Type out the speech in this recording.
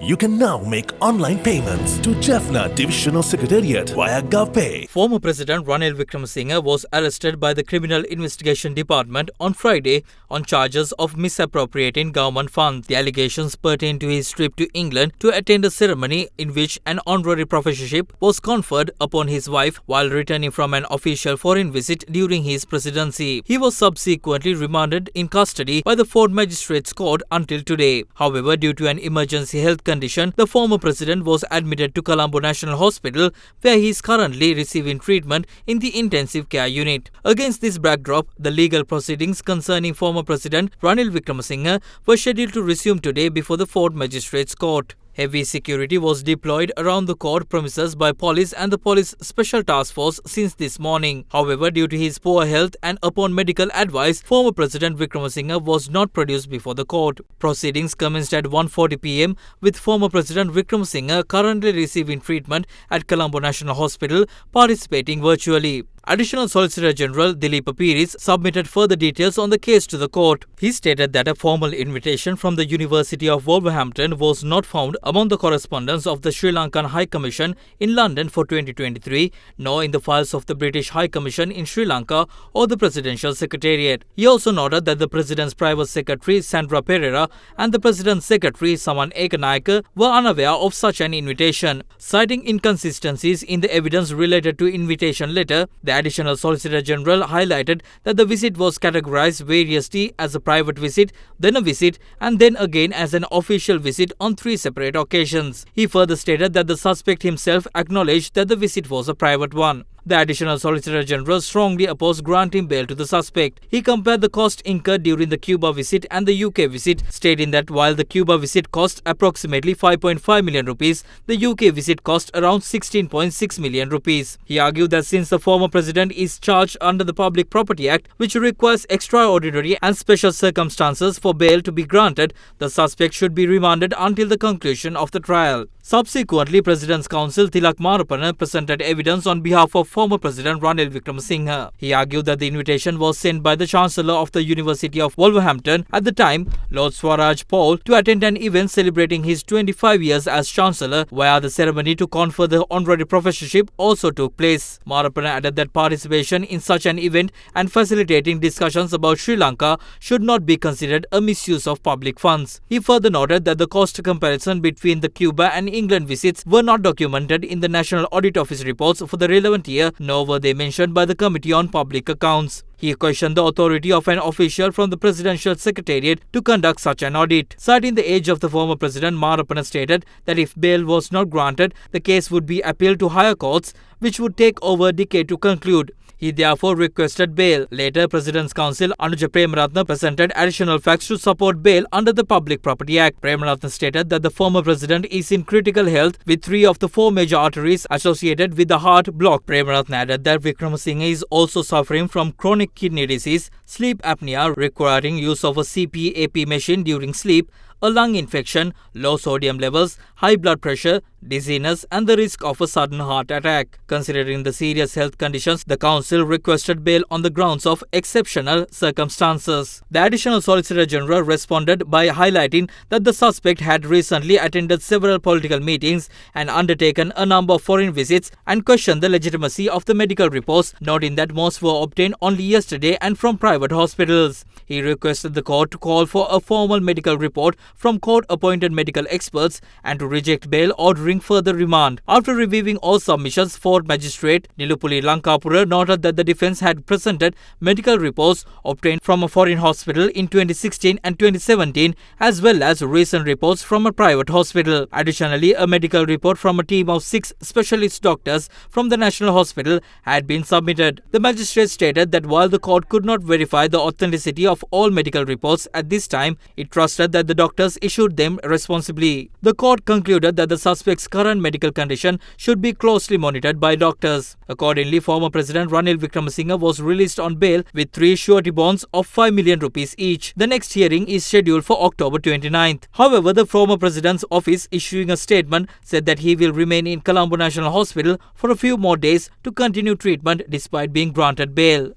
You can now make online payments to Jaffna Divisional Secretariat via GovPay. Former President Ranil Wickremesinghe was arrested by the Criminal Investigation Department on Friday on charges of misappropriating government funds. The allegations pertain to his trip to England to attend a ceremony in which an honorary professorship was conferred upon his wife while returning from an official foreign visit during his presidency. He was subsequently remanded in custody by the Ford Magistrates Court until today. However, due to an emergency health condition, the former president was admitted to Colombo National Hospital, where he is currently receiving treatment in the intensive care unit. Against this backdrop, the legal proceedings concerning former President Ranil Wickremesinghe were scheduled to resume today before the Ford Magistrates Court. Heavy security was deployed around the court premises by police and the police special task force since this morning. However, due to his poor health and upon medical advice, former President Wickremesinghe was not produced before the court. Proceedings commenced at 1:40 p.m. with former President Wickremesinghe currently receiving treatment at Colombo National Hospital, participating virtually. Additional Solicitor General Dilip Piris submitted further details on the case to the court. He stated that a formal invitation from the University of Wolverhampton was not found among the correspondence of the Sri Lankan High Commission in London for 2023, nor in the files of the British High Commission in Sri Lanka or the Presidential Secretariat. He also noted that the President's Private Secretary Sandra Pereira and the President's Secretary Saman Ekanayake were unaware of such an invitation. Citing inconsistencies in the evidence related to invitation letter, the Additional Solicitor General highlighted that the visit was categorized variously as a private visit, then a visit, and then again as an official visit on 3 separate occasions. He further stated that the suspect himself acknowledged that the visit was a private one. The Additional Solicitor General strongly opposed granting bail to the suspect. He compared the cost incurred during the Cuba visit and the UK visit, stating that while the Cuba visit cost approximately 5.5 million rupees, the UK visit cost around 16.6 million rupees. He argued that since the former president is charged under the Public Property Act, which requires extraordinary and special circumstances for bail to be granted, the suspect should be remanded until the conclusion of the trial. Subsequently, President's Counsel Tilak Marapana presented evidence on behalf of former President Ranil Wickremesinghe. He argued that the invitation was sent by the Chancellor of the University of Wolverhampton, at the time Lord Swaraj Paul, to attend an event celebrating his 25 years as Chancellor, where the ceremony to confer the honorary professorship also took place. Marapana added that participation in such an event and facilitating discussions about Sri Lanka should not be considered a misuse of public funds. He further noted that the cost comparison between the Cuba and England visits were not documented in the National Audit Office reports for the relevant year, nor were they mentioned by the Committee on Public Accounts. He questioned the authority of an official from the Presidential Secretariat to conduct such an audit. Citing the age of the former president, Marapana stated that if bail was not granted, the case would be appealed to higher courts, which would take over a decade to conclude. He therefore requested bail. Later, President's Counsel Anuja Premaratne presented additional facts to support bail under the Public Property Act. Premaratne stated that the former president is in critical health with 3 of the 4 major arteries associated with the heart blocked. Premaratne added that Wickremesinghe is also suffering from chronic kidney disease, sleep apnea requiring use of a CPAP machine during sleep, a lung infection, low sodium levels, high blood pressure, dizziness, and the risk of a sudden heart attack. Considering the serious health conditions, the Council requested bail on the grounds of exceptional circumstances. The Additional Solicitor General responded by highlighting that the suspect had recently attended several political meetings and undertaken a number of foreign visits, and questioned the legitimacy of the medical reports, noting that most were obtained only yesterday and from private hospitals. He requested the court to call for a formal medical report from court-appointed medical experts and to reject bail, ordering further remand. After reviewing all submissions, Ford Magistrate Nilupuli Lankapura noted that the defence had presented medical reports obtained from a foreign hospital in 2016 and 2017, as well as recent reports from a private hospital. Additionally, a medical report from a team of 6 specialist doctors from the National Hospital had been submitted. The magistrate stated that while the court could not verify the authenticity of all medical reports at this time, it trusted that the doctors issued them responsibly. The court concluded that the suspect's current medical condition should be closely monitored by doctors. Accordingly, former President Ranil Wickremesinghe was released on bail with 3 surety bonds of 5 million rupees each. The next hearing is scheduled for October 29th. However, the former president's office, issuing a statement, said that he will remain in Colombo National Hospital for a few more days to continue treatment despite being granted bail.